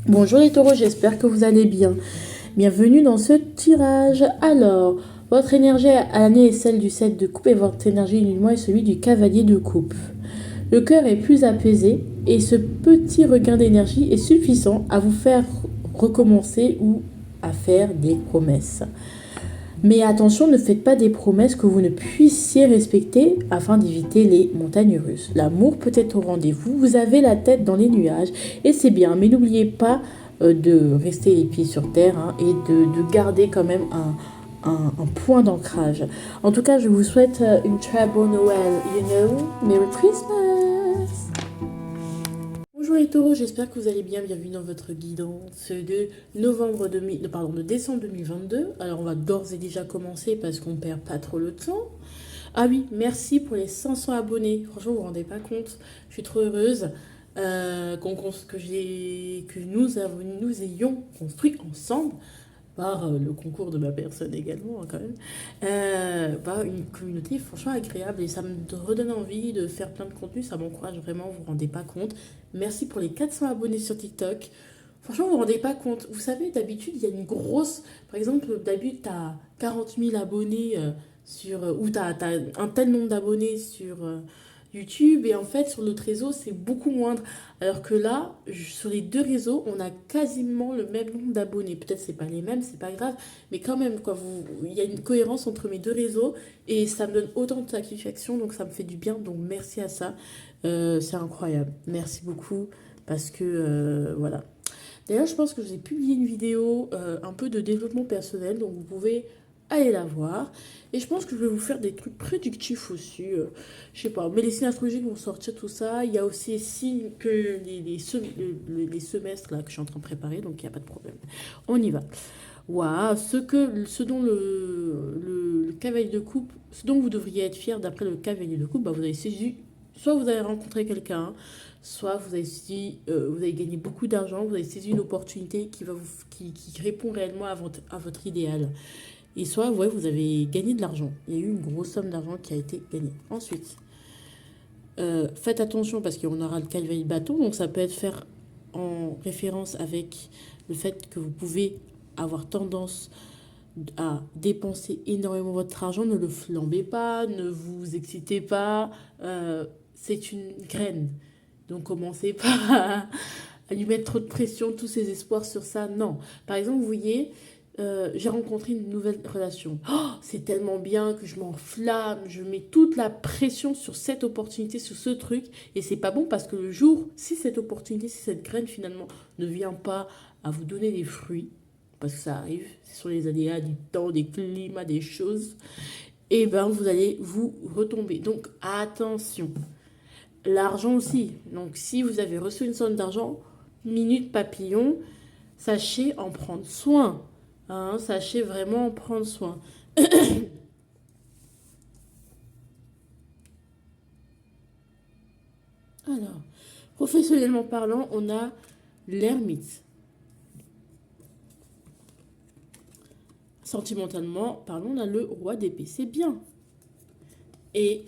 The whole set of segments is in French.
Bonjour les taureaux, j'espère que vous allez bien. Bienvenue dans ce tirage. Alors, votre énergie à l'année est celle du 7 de coupe et votre énergie du mois est celui du cavalier de coupe. Le cœur est plus apaisé et ce petit regain d'énergie est suffisant à vous faire recommencer ou à faire des promesses. Mais attention, ne faites pas des promesses que vous ne puissiez respecter afin d'éviter les montagnes russes. L'amour peut être au rendez-vous, vous avez la tête dans les nuages et c'est bien, mais n'oubliez pas de rester les pieds sur terre et de garder quand même un point d'ancrage. En tout cas, je vous souhaite une très bonne Noël, Merry Christmas! Bonjour les taureaux, j'espère que vous allez bien. Bienvenue dans votre guidance de décembre 2022. Alors on va d'ores et déjà commencer parce qu'on perd pas trop le temps. Ah oui, merci pour les 500 abonnés. Franchement, vous vous rendez pas compte. Je suis trop heureuse que nous ayons construit ensemble par le concours de ma personne également quand même, par une communauté franchement agréable et ça me redonne envie de faire plein de contenu, ça m'encourage vraiment, vous vous rendez pas compte. Merci pour les 400 abonnés sur TikTok. Franchement, vous vous rendez pas compte. Vous savez, d'habitude, il y a une grosse... Par exemple, d'habitude, tu as 40 000 abonnés ou tu as un tel nombre d'abonnés sur YouTube. Et en fait, sur l'autre réseau, c'est beaucoup moindre. Alors que là, sur les deux réseaux, on a quasiment le même nombre d'abonnés. Peut-être c'est pas les mêmes, c'est pas grave. Mais quand même, quoi, il y a une cohérence entre mes deux réseaux. Et ça me donne autant de satisfaction. Donc ça me fait du bien. Donc merci à ça. C'est incroyable. Merci beaucoup. Parce que, voilà. D'ailleurs, je pense que j'ai publié une vidéo un peu de développement personnel, donc vous pouvez aller la voir. Et je pense que je vais vous faire des trucs productifs aussi. Je sais pas, mais les signes astrologiques vont sortir tout ça. Il y a aussi les signes que les semestres là, que je suis en train de préparer, donc il n'y a pas de problème. On y va. Waouh, ce dont le cavalier de coupe, ce dont vous devriez être fier d'après le cavalier de coupe, bah vous avez saisi, soit vous avez rencontré quelqu'un, soit vous avez gagné beaucoup d'argent, vous avez saisi une opportunité qui répond réellement à votre idéal. Et soit, ouais, vous avez gagné de l'argent. Il y a eu une grosse somme d'argent qui a été gagnée. Ensuite, faites attention parce qu'on aura le cavalier de bâton, donc ça peut être faire en référence avec le fait que vous pouvez avoir tendance à dépenser énormément votre argent. Ne le flambez pas, ne vous excitez pas. C'est une graine. Donc commencez pas à lui mettre trop de pression, tous ses espoirs sur ça. Non. Par exemple, vous voyez, j'ai rencontré une nouvelle relation. Oh, c'est tellement bien que je m'enflamme, je mets toute la pression sur cette opportunité, sur ce truc. Et c'est pas bon parce que le jour, si cette opportunité, si cette graine finalement ne vient pas à vous donner des fruits, parce que ça arrive, ce sont les aléas du temps, des climats, des choses, et ben vous allez vous retomber. Donc attention. L'argent aussi. Donc, si vous avez reçu une somme d'argent, minute papillon, sachez en prendre soin. Sachez vraiment en prendre soin. Alors, professionnellement parlant, on a l'ermite. Sentimentalement parlant, on a le roi d'épée. C'est bien. Et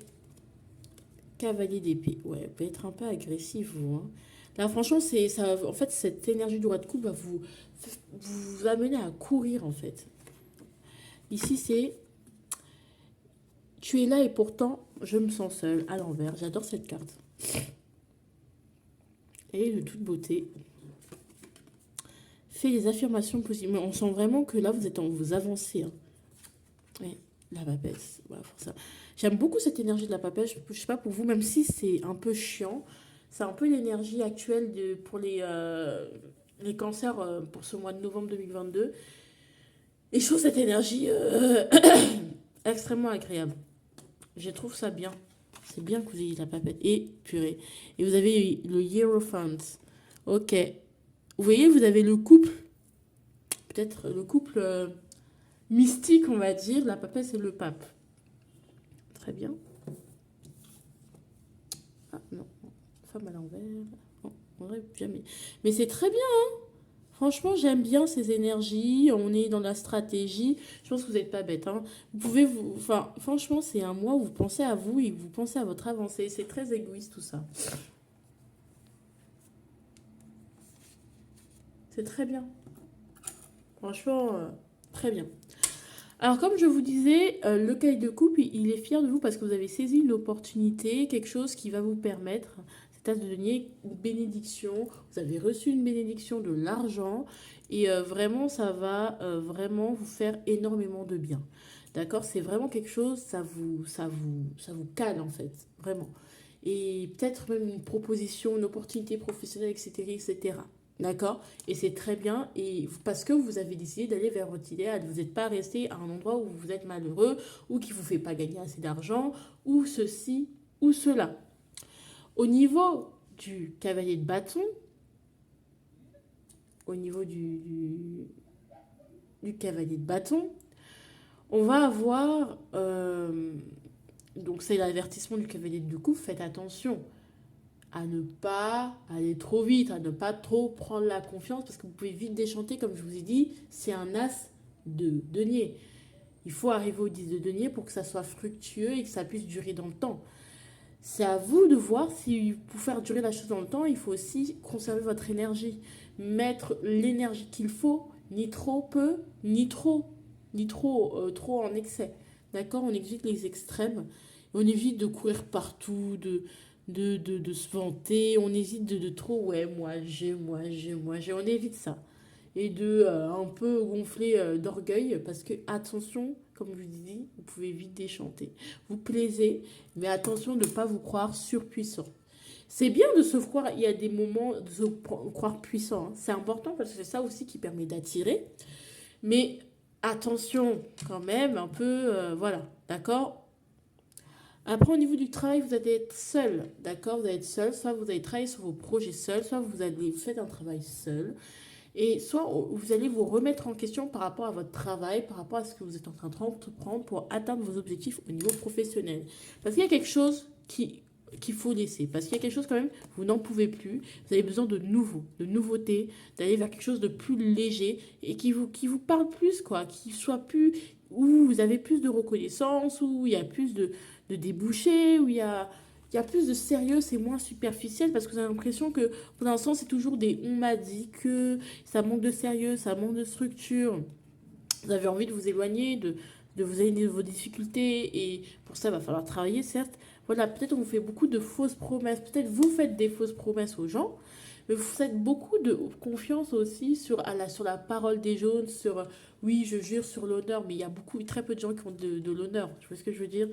cavalier d'épée. Ouais, peut être un peu agressif, vous. Là, franchement, c'est ça. En fait, cette énergie du roi de coupe va vous amener à courir, en fait. Ici, c'est tu es là et pourtant je me sens seule à l'envers. J'adore cette carte. Et de toute beauté, fais des affirmations positives. Mais on sent vraiment que là, vous avancez. Ouais, la papesse. Voilà, pour ça. J'aime beaucoup cette énergie de la papesse. Je sais pas pour vous, même si c'est un peu chiant. C'est un peu l'énergie actuelle pour les cancers pour ce mois de novembre 2022. Et je trouve cette énergie extrêmement agréable. Je trouve ça bien. C'est bien que vous ayez la papette. Et purée. Et vous avez le Hierophant. Ok. Vous voyez, vous avez le couple. Peut-être le couple mystique, on va dire. La papesse et le pape. Très bien. Ah non. Femme à l'envers. Non, on n'aurait jamais. Mais c'est très bien. Franchement, j'aime bien ces énergies. On est dans la stratégie. Je pense que vous n'êtes pas bête. Vous pouvez vous. Enfin, franchement, c'est un mois où vous pensez à vous et vous pensez à votre avancée. C'est très égoïste tout ça. C'est très bien. Franchement, très bien. Alors, comme je vous disais, le cahier de coupe, il est fier de vous parce que vous avez saisi une opportunité, quelque chose qui va vous permettre, cet as de denier, une bénédiction. Vous avez reçu une bénédiction de l'argent et vraiment, ça va vraiment vous faire énormément de bien. D'accord? C'est vraiment quelque chose, ça vous cale en fait, vraiment. Et peut-être même une proposition, une opportunité professionnelle, etc., etc. D'accord? Et c'est très bien. Et parce que vous avez décidé d'aller vers votre idéal. Vous n'êtes pas resté à un endroit où vous êtes malheureux ou qui ne vous fait pas gagner assez d'argent ou ceci ou cela. Au niveau du cavalier de bâton, au niveau du cavalier de bâton, on va avoir... donc c'est l'avertissement du cavalier de coupe. Faites attention à ne pas aller trop vite, à ne pas trop prendre la confiance, parce que vous pouvez vite déchanter, comme je vous ai dit, c'est un as de denier. Il faut arriver au 10 de denier pour que ça soit fructueux et que ça puisse durer dans le temps. C'est à vous de voir si pour faire durer la chose dans le temps, il faut aussi conserver votre énergie. Mettre l'énergie qu'il faut, ni trop peu, ni trop en excès. D'accord? On évite les extrêmes. On évite de courir partout, de se vanter. On évite de trop, ouais, moi j'ai. On évite ça. Et de un peu gonfler d'orgueil. Parce que, attention, comme je vous dis, vous pouvez vite déchanter. Vous plaisez, mais attention de ne pas vous croire surpuissant. C'est bien de se croire, il y a des moments de se croire puissant. Hein. C'est important parce que c'est ça aussi qui permet d'attirer. Mais attention quand même, un peu, voilà, d'accord. Après, au niveau du travail, vous allez être seul, d'accord. Vous allez être seul, soit vous allez travailler sur vos projets seul, soit vous allez faire un travail seul. Et soit vous allez vous remettre en question par rapport à votre travail, par rapport à ce que vous êtes en train d'entreprendre pour atteindre vos objectifs au niveau professionnel. Parce qu'il y a quelque chose qu'il faut laisser. Parce qu'il y a quelque chose quand même, vous n'en pouvez plus. Vous avez besoin de nouveau, de nouveautés, d'aller vers quelque chose de plus léger et qui vous parle plus, quoi. Qui soit plus, où vous avez plus de reconnaissance, où il y a plus de débouchés, où il y a plus de sérieux, c'est moins superficiel parce que vous avez l'impression que pour l'instant c'est toujours des on m'a dit que ça manque de sérieux, ça manque de structure. Vous avez envie de vous éloigner, de vous éloigner de vos difficultés et pour ça il va falloir travailler certes. Voilà, peut-être on vous fait beaucoup de fausses promesses, peut-être vous faites des fausses promesses aux gens, mais vous faites beaucoup de confiance aussi sur la parole des jaunes, sur oui je jure sur l'honneur, mais il y a beaucoup, très peu de gens qui ont de l'honneur, tu vois ce que je veux dire?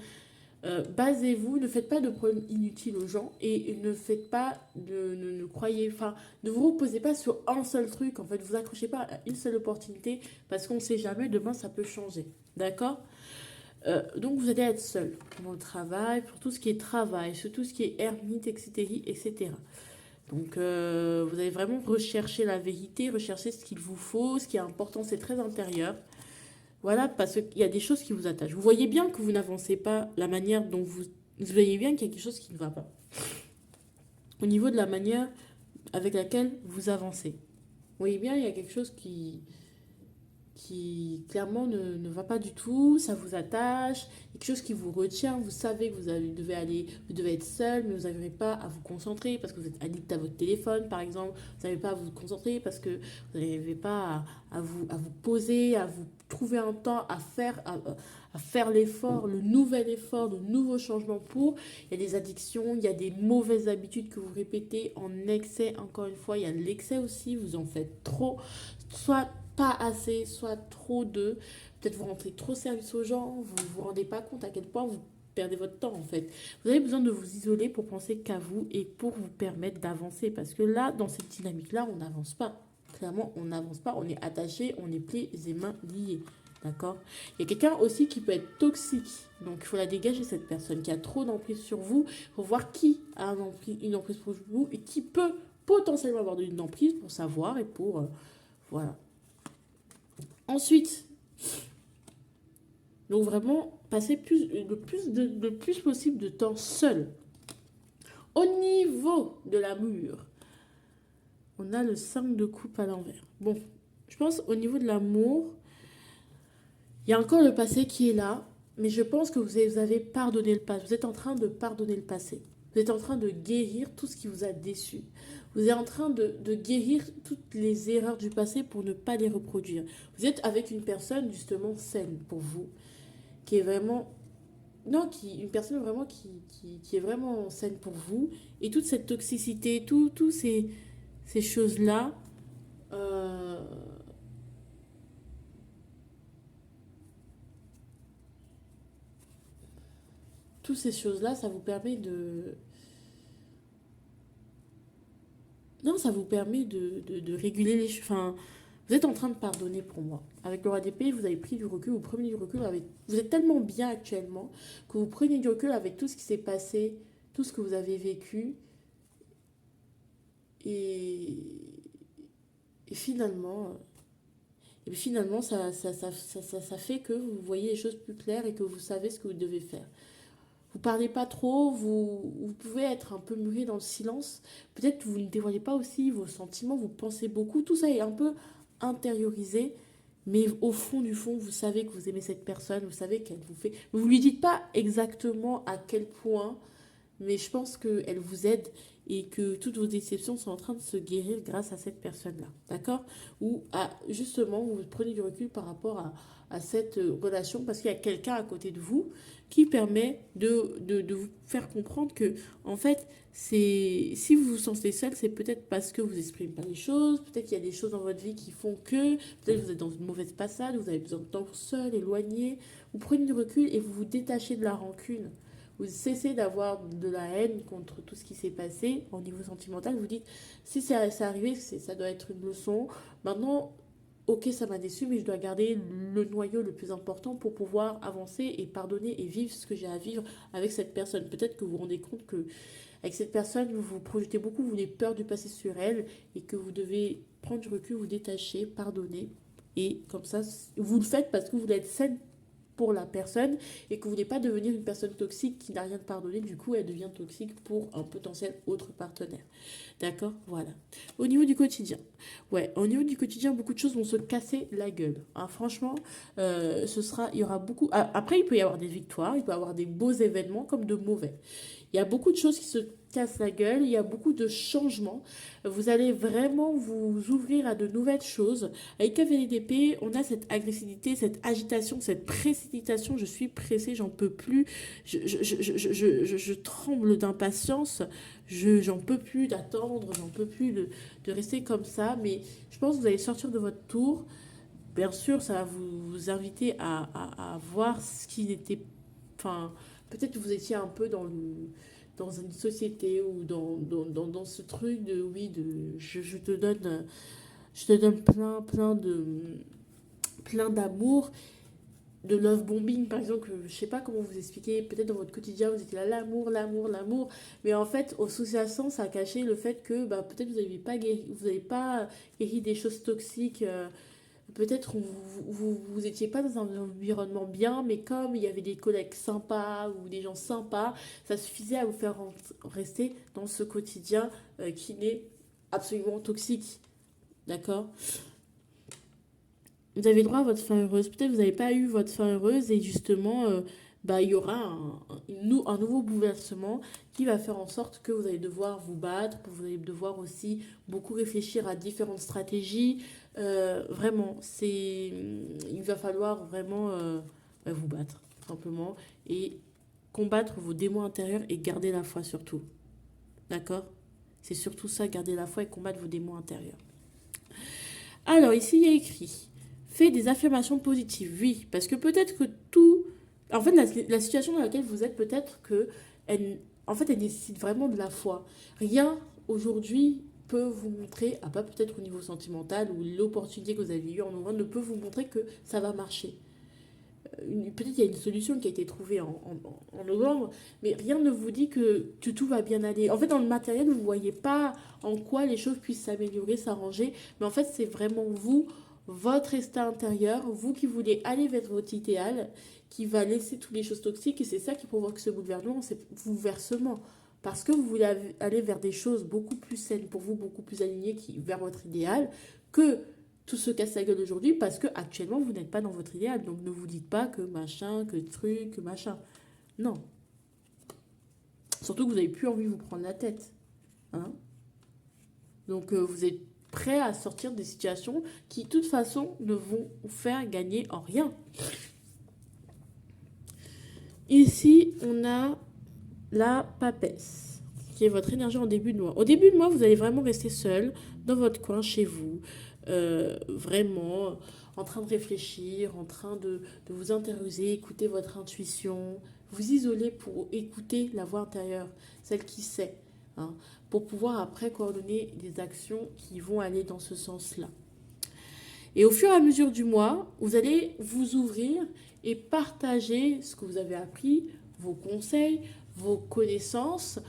Basez-vous, ne faites pas de problèmes inutiles aux gens et ne faites pas ne croyez, enfin, ne vous reposez pas sur un seul truc. En fait, vous accrochez pas à une seule opportunité parce qu'on ne sait jamais, demain ça peut changer. D'accord? Donc vous allez être seul pour le travail, pour tout ce qui est travail, sur tout ce qui est ermite, etc. etc. Donc vous allez vraiment rechercher la vérité, rechercher ce qu'il vous faut, ce qui est important, c'est très intérieur. Voilà, parce qu'il y a des choses qui vous attachent. Vous voyez bien que vous n'avancez pas la manière dont vous voyez bien qu'il y a quelque chose qui ne va pas. Au niveau de la manière avec laquelle vous avancez. Vous voyez bien, il y a quelque chose qui clairement ne va pas du tout, ça vous attache, quelque chose qui vous retient, vous savez que vous devez être seul, mais vous n'arrivez pas à vous concentrer parce que vous êtes addict à votre téléphone par exemple, vous n'arrivez pas à vous concentrer parce que vous n'arrivez pas à vous poser, à vous trouver un temps à faire l'effort, le nouvel effort, le nouveau changement pour. Il y a des addictions, il y a des mauvaises habitudes que vous répétez en excès, encore une fois, il y a l'excès aussi, vous en faites trop, soit pas assez, soit trop de. Peut-être vous rentrez trop service aux gens, vous ne vous rendez pas compte à quel point vous perdez votre temps en fait. Vous avez besoin de vous isoler pour penser qu'à vous et pour vous permettre d'avancer. Parce que là, dans cette dynamique-là, on n'avance pas. Clairement, on n'avance pas, on est attaché, on est pieds et mains liés. D'accord? Il y a quelqu'un aussi qui peut être toxique. Donc, il faut la dégager, cette personne qui a trop d'emprise sur vous. Il faut voir qui a une emprise sur vous et qui peut potentiellement avoir une emprise pour savoir et pour... voilà. Ensuite, donc vraiment, passer le plus possible de temps seul. Au niveau de l'amour, on a le 5 de coupe à l'envers. Bon, je pense au niveau de l'amour, il y a encore le passé qui est là, mais je pense que vous avez pardonné le passé. Vous êtes en train de pardonner le passé. Vous êtes en train de guérir tout ce qui vous a déçu. Vous êtes en train de guérir toutes les erreurs du passé pour ne pas les reproduire. Vous êtes avec une personne justement saine pour vous, qui est vraiment... Non, une personne vraiment qui est vraiment saine pour vous. Et toute cette toxicité, tous ces choses-là, euh, toutes ces choses-là, ça vous permet de... Non, ça vous permet de réguler les choses. Enfin, vous êtes en train de pardonner pour moi. Avec le roi d'épée, vous avez pris du recul, vous prenez du recul avec... Vous êtes tellement bien actuellement que vous prenez du recul avec tout ce qui s'est passé, tout ce que vous avez vécu. Et, et finalement, ça fait que vous voyez les choses plus claires et que vous savez ce que vous devez faire. Vous parlez pas trop, vous pouvez être un peu mûri dans le silence. Peut-être que vous ne dévoilez pas aussi vos sentiments, vous pensez beaucoup. Tout ça est un peu intériorisé. Mais au fond du fond, vous savez que vous aimez cette personne, vous savez qu'elle vous fait... Vous lui dites pas exactement à quel point, mais je pense qu'elle vous aide et que toutes vos déceptions sont en train de se guérir grâce à cette personne-là. D'accord? Ou justement, vous prenez du recul par rapport à cette relation parce qu'il y a quelqu'un à côté de vous qui permet de vous faire comprendre que, en fait, si vous vous sentez seul, c'est peut-être parce que vous n'exprimez pas les choses, peut-être qu'il y a des choses dans votre vie qui font que, peut-être que vous êtes dans une mauvaise passade, vous avez besoin de temps seul, éloigné. Vous prenez du recul et vous vous détachez de la rancune. Vous cessez d'avoir de la haine contre tout ce qui s'est passé au niveau sentimental. Vous dites, si c'est arrivé, ça doit être une leçon. Maintenant, ok, ça m'a déçu, mais je dois garder le noyau le plus important pour pouvoir avancer et pardonner et vivre ce que j'ai à vivre avec cette personne. Peut-être que vous vous rendez compte que avec cette personne, vous vous projetez beaucoup, vous avez peur du passé sur elle et que vous devez prendre du recul, vous détacher, pardonner. Et comme ça, vous le faites parce que vous êtes saine pour la personne et que vous voulez pas devenir une personne toxique qui n'a rien de pardonné, du coup elle devient toxique pour un potentiel autre partenaire. D'accord? Voilà. Au niveau du quotidien. Ouais, au niveau du quotidien, beaucoup de choses vont se casser la gueule. Hein, franchement, il y aura beaucoup... Après, il peut y avoir des victoires, il peut y avoir des beaux événements comme de mauvais. Il y a beaucoup de choses qui se cassent la gueule, il y a beaucoup de changements. Vous allez vraiment vous ouvrir à de nouvelles choses. Avec Cavalier d'épée, on a cette agressivité, cette agitation, cette précipitation. Je suis pressée, j'en peux plus. Je tremble d'impatience. J'en peux plus d'attendre, j'en peux plus de rester comme ça. Mais je pense que vous allez sortir de votre tour. Bien sûr, ça va vous inviter à voir ce qui n'était... Enfin, peut-être que vous étiez un peu dans une société ou dans ce truc de, oui, je te donne plein d'amour, de love bombing par exemple, je sais pas comment vous expliquer, peut-être dans votre quotidien vous étiez là, l'amour, mais en fait au sous-jacent ça a caché le fait que bah, peut-être vous n'avez pas guéri des choses toxiques, peut-être vous étiez pas dans un environnement bien, mais comme il y avait des collègues sympas ou des gens sympas, ça suffisait à vous faire rester dans ce quotidien qui n'est absolument toxique. D'accord? Vous avez droit à votre fin heureuse. Peut-être que vous n'avez pas eu votre fin heureuse et justement, bah, il y aura un nouveau bouleversement qui va faire en sorte que vous allez devoir vous battre, vous allez devoir aussi beaucoup réfléchir à différentes stratégies. Vraiment, il va falloir vraiment vous battre, simplement, et combattre vos démons intérieurs et garder la foi surtout. D'accord? C'est surtout ça, garder la foi et combattre vos démons intérieurs. Alors, ici, il y a écrit, fais des affirmations positives. Oui, parce que peut-être que tout... En fait, la situation dans laquelle vous êtes, peut-être que... elle nécessite vraiment de la foi. Rien, aujourd'hui, peut vous montrer, à part peut-être au niveau sentimental, ou l'opportunité que vous avez eue en novembre, ne peut vous montrer que ça va marcher. Peut-être qu'il y a une solution qui a été trouvée en novembre, mais rien ne vous dit que tout va bien aller. En fait, dans le matériel, vous ne voyez pas en quoi les choses puissent s'améliorer, s'arranger, mais en fait, c'est vraiment vous, votre état intérieur, vous qui voulez aller vers votre idéal, qui va laisser toutes les choses toxiques, et c'est ça qui provoque ce bouleversement. Parce que vous voulez aller vers des choses beaucoup plus saines pour vous, beaucoup plus alignées vers votre idéal, que tout se casse la gueule aujourd'hui parce que actuellement vous n'êtes pas dans votre idéal. Donc ne vous dites pas que machin, que truc, que machin. Non. Surtout que vous n'avez plus envie de vous prendre la tête. Hein? Donc, vous êtes prêt à sortir des situations qui, de toute façon, ne vont vous faire gagner en rien. Ici, on a la papesse, qui est votre énergie en début de mois. Au début de mois, vous allez vraiment rester seul, dans votre coin, chez vous, vraiment en train de réfléchir, en train de vous intérioriser, écouter votre intuition, vous isoler pour écouter la voix intérieure, celle qui sait, hein, pour pouvoir après coordonner des actions qui vont aller dans ce sens-là. Et au fur et à mesure du mois, vous allez vous ouvrir et partager ce que vous avez appris, vos conseils, vos connaissances,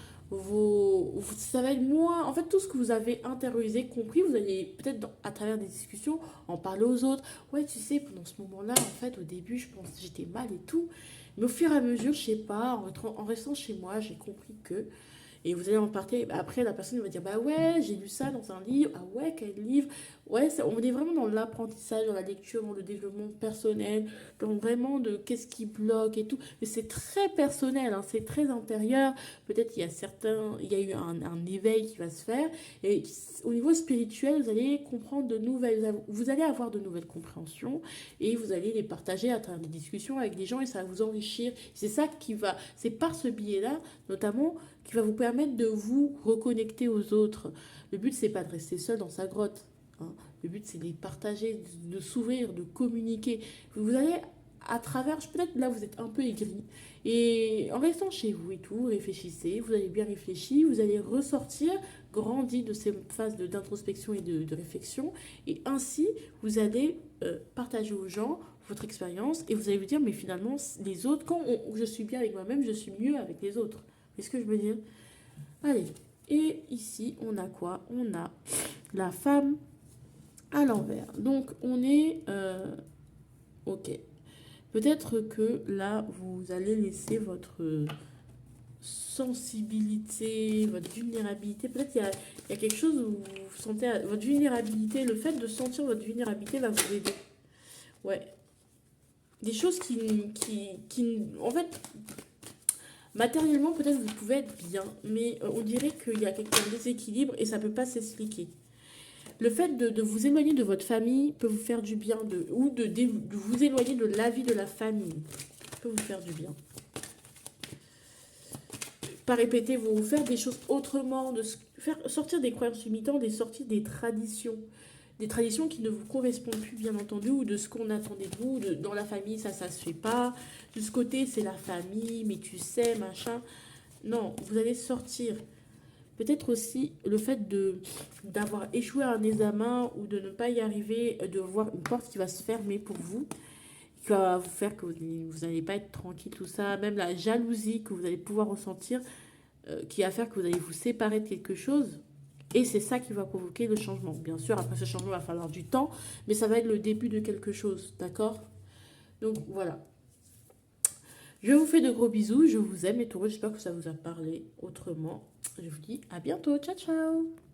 ça va être moins, en fait, tout ce que vous avez intériorisé, compris, vous allez peut-être à travers des discussions en parler aux autres. Ouais, tu sais, pendant ce moment-là, en fait, au début, je pense que j'étais mal et tout. Mais au fur et à mesure, je sais pas, en restant chez moi, j'ai compris que. Et vous allez en parler. Après, la personne va dire, bah ouais, j'ai lu ça dans un livre. Ah ouais, quel livre? Ouais, on est vraiment dans l'apprentissage, dans la lecture, dans le développement personnel, dans vraiment de qu'est-ce qui bloque et tout. Mais c'est très personnel, hein, c'est très intérieur. Peut-être il y a eu un éveil qui va se faire. Et au niveau spirituel, vous allez comprendre vous allez avoir de nouvelles compréhensions et vous allez les partager à travers des discussions avec des gens et ça va vous enrichir. C'est par ce biais-là, notamment, qui va vous permettre de vous reconnecter aux autres. Le but, c'est pas de rester seul dans sa grotte. Hein. Le but, c'est de les partager, de s'ouvrir, de communiquer. Vous allez, à travers, peut-être là, vous êtes un peu aigri. Et en restant chez vous et tout, réfléchissez, vous avez bien réfléchi, vous allez ressortir, grandi de ces phases d'introspection et de réflexion. Et ainsi, vous allez partager aux gens votre expérience et vous allez vous dire, mais finalement, les autres, je suis bien avec moi-même, je suis mieux avec les autres. Est-ce que je veux dire? Allez. Et ici, on a quoi? On a la femme à l'envers. Donc, on est... ok. Peut-être que là, vous allez laisser votre sensibilité, votre vulnérabilité. Peut-être il y a quelque chose où vous sentez... Votre vulnérabilité, le fait de sentir votre vulnérabilité va vous aider. Ouais. Des choses en fait... Matériellement, peut-être vous pouvez être bien, mais on dirait qu'il y a un déséquilibre et ça ne peut pas s'expliquer. Le fait de vous éloigner de votre famille peut vous faire du bien, ou de vous éloigner de la vie de la famille peut vous faire du bien. Pas répéter, vous faire des choses autrement, faire sortir des croyances limitantes et sortir des traditions. Des traditions qui ne vous correspondent plus, bien entendu, ou de ce qu'on attendait de vous. Dans la famille, ça se fait pas. De ce côté, c'est la famille, mais tu sais, machin. Non, vous allez sortir. Peut-être aussi le fait d'avoir échoué à un examen ou de ne pas y arriver, de voir une porte qui va se fermer pour vous, qui va vous faire que vous n'allez pas être tranquille, tout ça. Même la jalousie que vous allez pouvoir ressentir, qui va faire que vous allez vous séparer de quelque chose. Et c'est ça qui va provoquer le changement. Bien sûr, après ce changement, il va falloir du temps, mais ça va être le début de quelque chose, d'accord? Donc voilà. Je vous fais de gros bisous, je vous aime et tout. J'espère que ça vous a parlé autrement. Je vous dis à bientôt. Ciao, ciao!